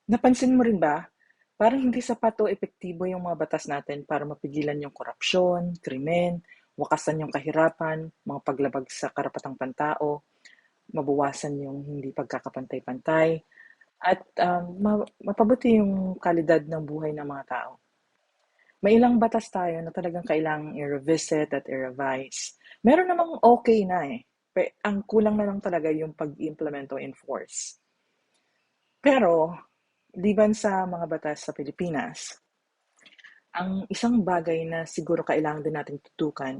Napansin mo rin ba, parang hindi sapat o epektibo yung mga batas natin para mapigilan yung korupsyon, krimen, wakasan yung kahirapan, mga paglabag sa karapatang pantao, mabawasan yung hindi pagkakapantay-pantay, at mapabuti yung kalidad ng buhay ng mga tao. May ilang batas tayo na talagang kailangang i-revisit at i-revise. Meron namang okay na eh. Ang kulang na lang talaga yung pag-implement o enforce. Pero, liban sa mga batas sa Pilipinas, ang isang bagay na siguro kailangan din nating tutukan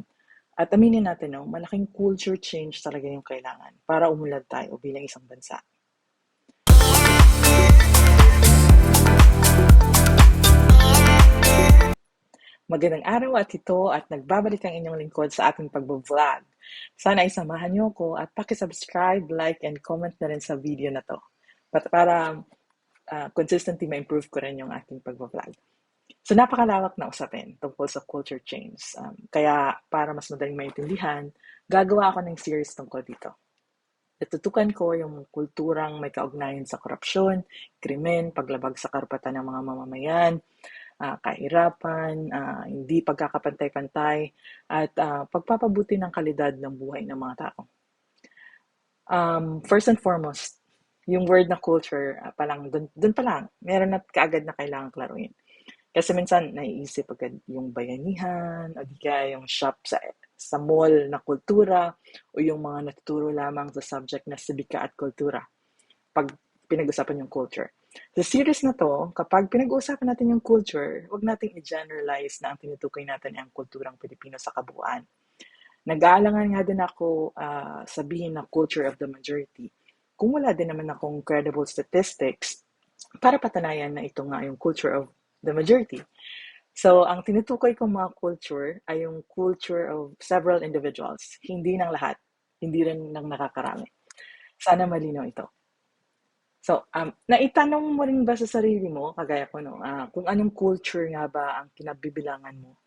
at aminin natin, no, malaking culture change talaga yung kailangan para umunlad tayo bilang isang bansa. Magandang araw at ito at nagbabalik ang inyong lingkod sa ating pagbo-vlog. Sana ay samahan niyo ko at paki-subscribe, like, and comment na rin sa video na to. Para consistently ma-improve ko rin yung ating pagbo-vlog. So napakalawak na usapin tungkol sa culture change. Kaya para mas madaling maintindihan, gagawa ako ng series tungkol dito. Natutukan ko yung kulturang may kaugnayan sa korupsyon, krimen, paglabag sa karapatan ng mga mamamayan, kahirapan, hindi pagkakapantay-pantay, at pagpapabuti ng kalidad ng buhay ng mga tao. First and foremost, yung word na culture, dun pa lang, meron na kaagad na kailangan klaruhin. Kasi minsan, naiisip agad yung bayanihan, o di kaya yung shop sa mall na kultura, o yung mga natuturo lamang sa subject na sibika at kultura pag pinag-usapan yung culture. Sa series na to, kapag pinag-uusapan natin yung culture, huwag nating i-generalize na ang tinutukoy natin ay ang kulturang Pilipino sa kabuuan. Nag-aalangan nga din ako sabihin na culture of the majority. Kung wala din naman akong credible statistics para patanayan na ito nga yung culture of the majority. So, ang tinutukoy kong mga culture ay yung culture of several individuals, hindi ng lahat, hindi rin ng nakakarami. Sana malinaw ito. So, naitanong mo rin ba sa sarili mo, kagaya ko, no, kung anong culture nga ba ang kinabibilangan mo?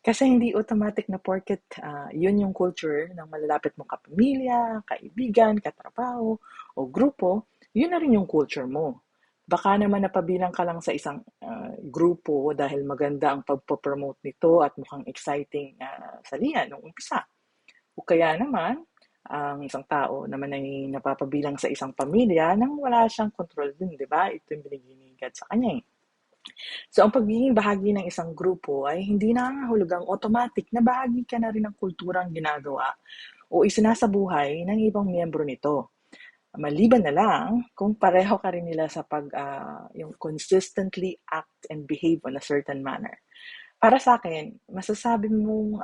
Kasi hindi automatic na porket yun yung culture ng malalapit mong kapamilya, kaibigan, katrabaho, o grupo, yun na rin yung culture mo. Baka naman napabilang ka lang sa isang grupo dahil maganda ang pagpo-promote nito at mukhang exciting salihan nung umpisa. O kaya naman, ang isang tao naman ay napapabilang sa isang pamilya nang wala siyang control din, di ba? Ito yung binigay ni God sa kanya eh. So, ang pagiging bahagi ng isang grupo ay hindi nangangahulugang automatic na bahagi ka na rin ng kulturang ginagawa o isinasabuhay ng ibang miyembro nito. Maliban na lang kung pareho ka rin nila sa yung consistently act and behave on a certain manner. Para sa akin, masasabi mong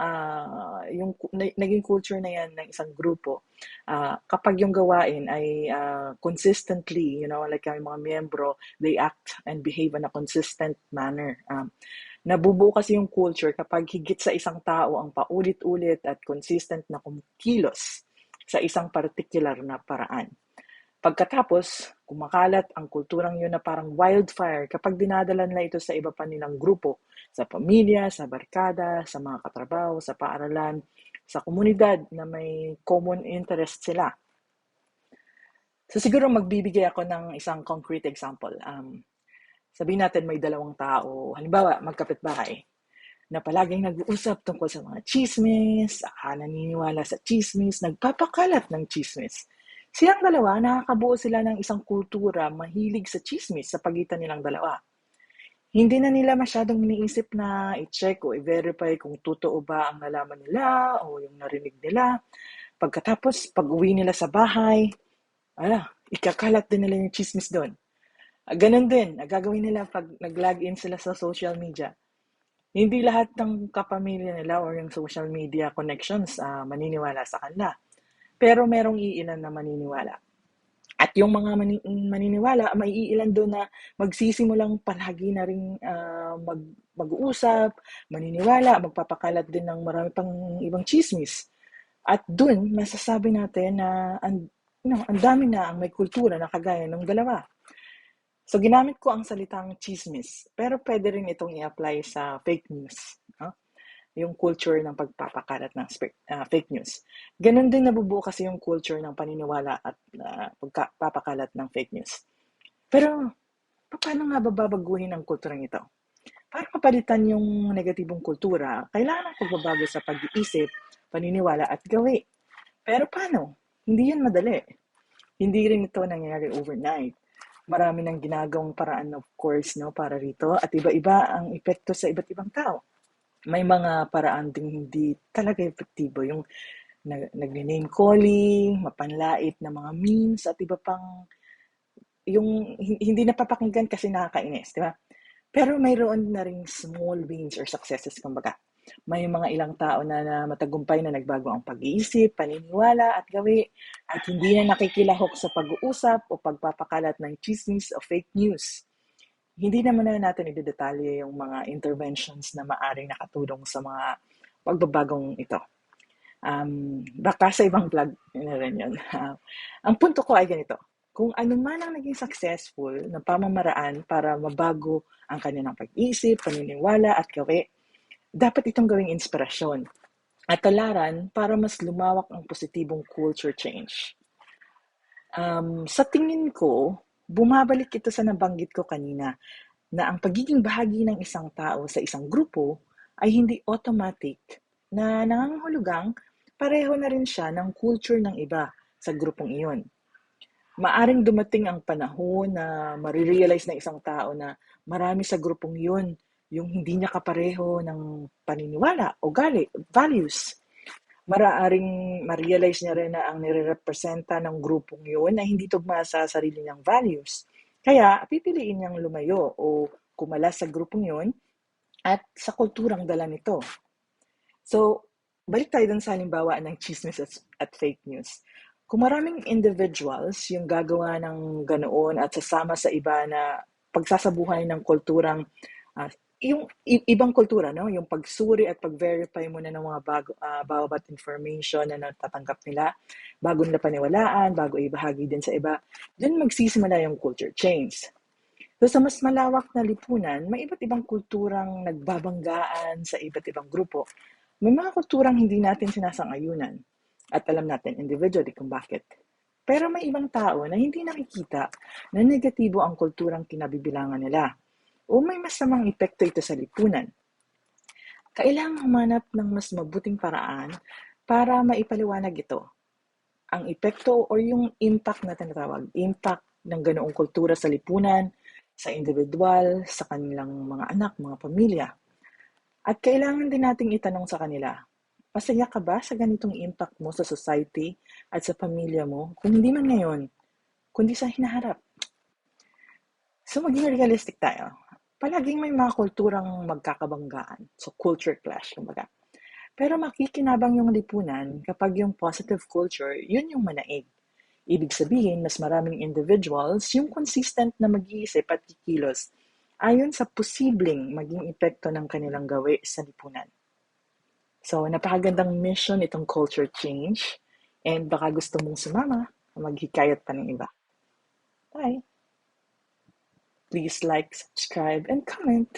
yung naging culture na yan ng isang grupo, kapag yung gawain ay consistently, like yung mga miyembro, they act and behave in a consistent manner. Nabubuo kasi yung culture kapag higit sa isang tao ang paulit-ulit at consistent na kumikilos sa isang particular na paraan. Pagkatapos, kumakalat ang kulturang yun na parang wildfire kapag dinadala nila ito sa iba pa nilang grupo, sa pamilya, sa barkada, sa mga katrabaho, sa paaralan, sa komunidad na may common interest sila. So siguro magbibigay ako ng isang concrete example. Sabihin natin may dalawang tao, halimbawa magkapitbahay, na palaging nag-uusap tungkol sa mga chismis, naniniwala sa chismis, nagpapakalat ng chismis. Silang dalawa, nakakabuo sila ng isang kultura mahilig sa chismis sa pagitan nilang dalawa. Hindi na nila masyadong iniisip na i-check o i-verify kung totoo ba ang nalaman nila o yung narinig nila. Pagkatapos, pag-uwi nila sa bahay, ikakalat din nila yung chismis doon. Ganon din, gagawin nila pag nag-login sila sa social media. Hindi lahat ng kapamilya nila or yung social media connections maniniwala sa kanila. Pero merong iilan na maniniwala. At yung mga maniniwala, may iilan doon na magsisimulang palagi na rin mag-uusap, maniniwala, magpapakalat din ng marami pang ibang chismis. At doon, masasabi natin na ang dami na ang may kultura na kagaya ng dalawa. So, ginamit ko ang salitang chismis, pero pwede rin itong i-apply sa fake news. Yung culture ng pagpapakalat ng fake news. Ganon din nabubuo kasi yung culture ng paniniwala at pagpapakalat ng fake news. Pero, Paano nga babaguhin ang kulturang ito? Para mapalitan yung negatibong kultura, kailangan ng pagbabago sa pag-iisip, paniniwala at gawi. Pero paano? Hindi yan madali. Hindi rin ito nangyayari overnight. Marami nang ginagawang paraan of course no, para rito at iba-iba ang epekto sa iba't ibang tao. May mga paraan ding hindi talaga epektibo, yung nagne-name calling, mapanlait na mga memes at iba pang yung hindi napapakinggan kasi nakakainis, di ba? Pero mayroon na ring small wins or successes kumbaga. May mga ilang tao na matagumpay na nagbago ang pag-iisip, paniniwala at gawi at hindi na nakikilahok sa pag-uusap o pagpapakalat ng chismis o fake news. Hindi naman na natin idedetalye yung mga interventions na maaring nakatulong sa mga pagbabagong ito. Baka sa ibang vlog na rin yun. Ang punto ko ay ganito. Kung ano man ang naging successful na pamamaraan para mabago ang kanilang pag-isip, paniniwala at gawi, dapat itong gawing inspirasyon at talaran para mas lumawak ang positibong culture change. Sa tingin ko, bumabalik ito sa nabanggit ko kanina na ang pagiging bahagi ng isang tao sa isang grupo ay hindi automatic na nangangahulugang pareho na rin siya ng culture ng iba sa grupong iyon. Maaring dumating ang panahon na marirealize ng isang tao na marami sa grupong yun yung hindi niya kapareho ng paniniwala o values. Maaaring ma-realize niya rin na ang nire-representa ng grupong yun ay hindi tugma sa sarili niyang values. Kaya pipiliin niyang lumayo o kumalas sa grupong yun at sa kulturang dala nito. So, balik tayo dun sa halimbawa ng chismis at fake news. Kung maraming individuals yung gagawa ng ganoon at sasama sa iba na pagsasabuhay ng kulturang yung ibang kultura, no? Yung pagsuri at pag-verify muna ng mga bawat information na natatanggap nila, bago nila paniwalaan, bago ibahagi din sa iba, dun magsisimula yung culture change. So sa mas malawak na lipunan, may iba't ibang kulturang nagbabanggaan sa iba't ibang grupo. May mga kulturang hindi natin sinasang-ayunan at alam natin individually kung bakit. Pero may ibang tao na hindi nakikita na negatibo ang kulturang kinabibilangan nila o may masamang epekto ito sa lipunan. Kailangang humanap ng mas mabuting paraan para maipaliwanag ito. Ang epekto o yung impact na tinatawag, impact ng ganoong kultura sa lipunan, sa individual, sa kanilang mga anak, mga pamilya. At kailangan din nating itanong sa kanila, masaya ka ba sa ganitong impact mo sa society at sa pamilya mo? Kung hindi man ngayon, kundi sa hinaharap. So maging realistic tayo. Palaging may mga kulturang magkakabanggaan. So culture clash, kumbaga. Pero makikinabang yung lipunan kapag yung positive culture, yun yung manaig. Ibig sabihin, mas maraming individuals yung consistent na mag-iisip at kikilos ayon sa posibleng maging epekto ng kanilang gawi sa lipunan. So, napakagandang mission itong culture change and baka gusto mong sumama, maghikayat pa ng iba. Bye! Please like, subscribe, and comment.